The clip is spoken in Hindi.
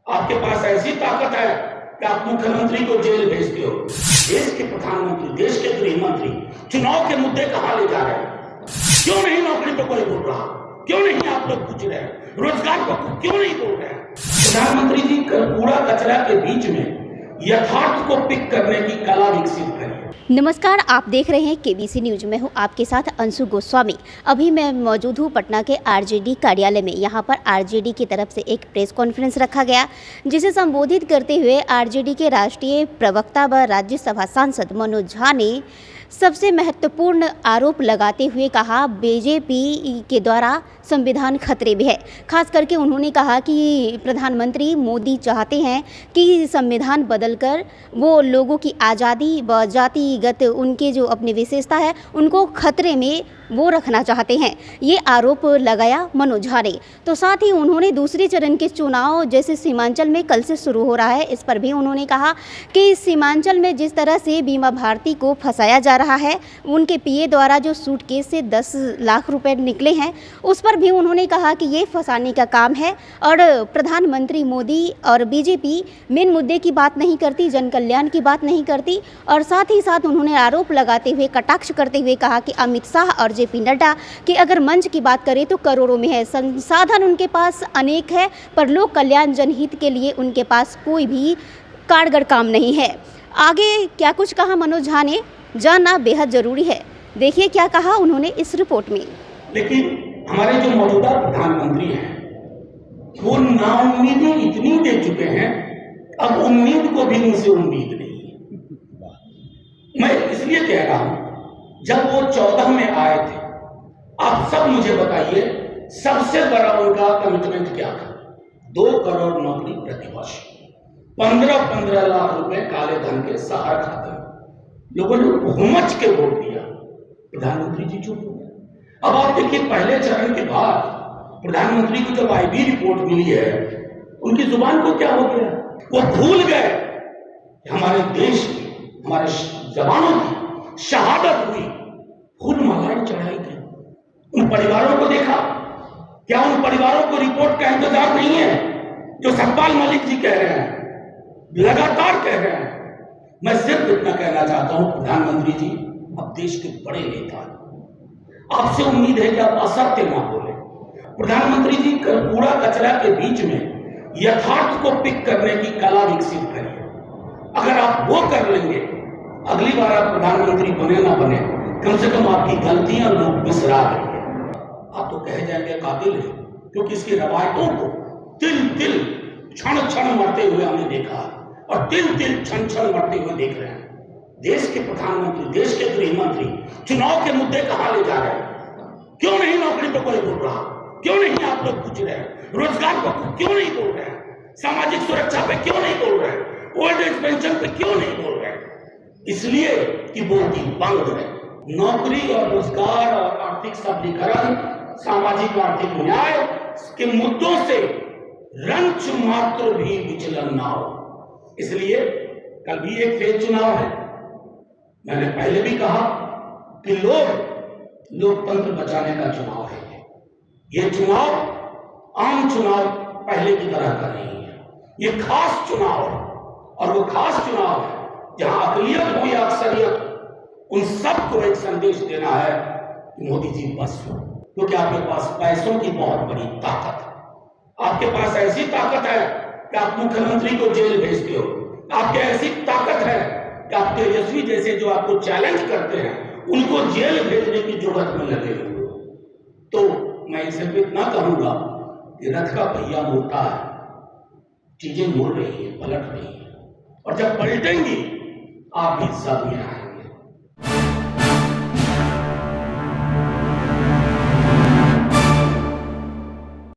आपके पास ऐसी ताकत है कि आप मुख्यमंत्री को जेल भेजते हो। देश के प्रधानमंत्री, देश के गृह मंत्री चुनाव के मुद्दे कहां ले जा रहे हैं? क्यों नहीं नौकरी पर कोई बोल रहा? क्यों नहीं आप लोग पूछ रहे हैं? रोजगार पर क्यों नहीं बोल रहे हैं? प्रधानमंत्री जी कूड़ा कचरा के बीच में यथार्थ को पिक करने की कला विकसित करिए। नमस्कार, आप देख रहे हैं केबीसी न्यूज में हूं आपके साथ अंशु गोस्वामी। अभी मैं मौजूद हूं पटना के आरजेडी कार्यालय में। यहां पर आरजेडी की तरफ से एक प्रेस कॉन्फ्रेंस रखा गया, जिसे संबोधित करते हुए आरजेडी के राष्ट्रीय प्रवक्ता व राज्यसभा सांसद मनोज झा ने सबसे महत्वपूर्ण आरोप लगाते हुए कहा, बीजेपी के द्वारा संविधान खतरे में है। खास करके उन्होंने कहा कि प्रधानमंत्री मोदी चाहते हैं कि संविधान बदलकर वो लोगों की आज़ादी व जातिगत उनके जो अपनी विशेषता है उनको खतरे में वो रखना चाहते हैं। ये आरोप लगाया मनोज झा ने। तो साथ ही उन्होंने दूसरे चरण के चुनाव जैसे सीमांचल में कल से शुरू हो रहा है, इस पर भी उन्होंने कहा कि सीमांचल में जिस तरह से बीमा भारती को फंसाया जा रहा है, उनके पीए द्वारा जो सूटकेस से 10 लाख रुपए निकले हैं, उस पर भी उन्होंने कहा कि ये फंसाने का काम है। और प्रधानमंत्री मोदी और बीजेपी मेन मुद्दे की बात नहीं करती, जन कल्याण की बात नहीं करती। और साथ ही साथ उन्होंने आरोप लगाते हुए, कटाक्ष करते हुए कहा कि अमित शाह और जेपी नड्डा की अगर मंच की बात करें तो करोड़ों में है, संसाधन उनके पास अनेक है, पर लोक कल्याण जनहित के लिए उनके पास कोई भी कारगर काम नहीं है। आगे क्या कुछ कहा मनोज झा ने, जानना बेहद जरूरी है। देखिए क्या कहा उन्होंने इस रिपोर्ट में। लेकिन हमारे जो मौजूदा प्रधानमंत्री हैं वो नाउम्मीदी इतनी दे चुके हैं, अब उम्मीद को भी उनसे उम्मीद नहीं है। मैं इसलिए कह रहा हूं, जब वो 14 में आए थे, आप सब मुझे बताइए सबसे बड़ा उनका कमिटमेंट क्या था? 2 करोड़ नौकरी प्रतिवर्ष, 15-15 लाख रुपए काले धन के सहार खाते में। लोगों ने बहुमत के वोट दिया, प्रधानमंत्री जी चुप हो गए। अब आप देखिए, पहले चरण के बाद प्रधानमंत्री को जब आईबी रिपोर्ट मिली है, उनकी जुबान को क्या हो गया? वो भूल गए हमारे देश की, हमारे जवानों की शहादत हुई, फूल मालाएं चढ़ाई गई। उन परिवारों को देखा, क्या उन परिवारों को रिपोर्ट का इंतजार नहीं है? जो सतपाल मलिक जी कह रहे हैं, लगातार कह रहे हैं। मैं सिर्फ इतना कहना चाहता हूं, प्रधानमंत्री जी अब देश के बड़े नेता हैं, आपसे उम्मीद है कि आप असत्य ना बोले। प्रधानमंत्री जी कूड़ा कचरा के बीच में यथार्थ को पिक करने की कला विकसित करिए। अगर आप वो कर लेंगे, अगली बार आप प्रधानमंत्री बने ना बने, कम से कम आपकी गलतियां लोग बिसरा देंगे। आप तो कह जाएंगे काबिल है, क्योंकि इसकी रवायतों को तिल तिल क्षण क्षण मरते हुए हमने देखा और तिल तिल क्षण क्षण मरते हुए देख रहे हैं। देश के प्रधानमंत्री, देश के गृह मंत्री चुनाव के मुद्दे कहां ले जा रहे हैं? क्यों नहीं नौकरी पर कोई बोल रहा? क्यों नहीं आप लोग पूछ रहे हैं? रोजगार पर क्यों नहीं बोल रहे हैं? सामाजिक सुरक्षा पे क्यों नहीं बोल रहे हैं? ओल्ड एज पेंशन पे क्यों नहीं बोल रहे हैं? इसलिए कि वो की बंद है। नौकरी और रोजगार और आर्थिक सबलीकरण, सामाजिक आर्थिक न्याय के मुद्दों से रंच मात्र भी विचलन ना हो। इसलिए कल भी एक फेज चुनाव है। मैंने पहले भी कहा कि लोकतंत्र बचाने का चुनाव है। ये चुनाव आम चुनाव पहले की तरह का नहीं है, ये खास चुनाव है। और वो खास चुनाव है जहां अकलियत हो या अक्सरियत हो, उन सबको एक संदेश देना है कि मोदी जी बस हो, क्योंकि आपके पास पैसों की बहुत बड़ी ताकत है। आपके पास ऐसी ताकत है कि आप मुख्यमंत्री को जेल भेजते हो। आपके ऐसी ताकत है कि आप तेजस्वी जैसे जो आपको चैलेंज करते हैं उनको जेल भेजने की जरूरत में लगे हुए। तो मैं इसे इतना कहूंगा कि रथ का पहिया मुड़ता है, चीजें मुड़ रही है, पलट रही है, और जब पलटेंगी आप भी सब में आए।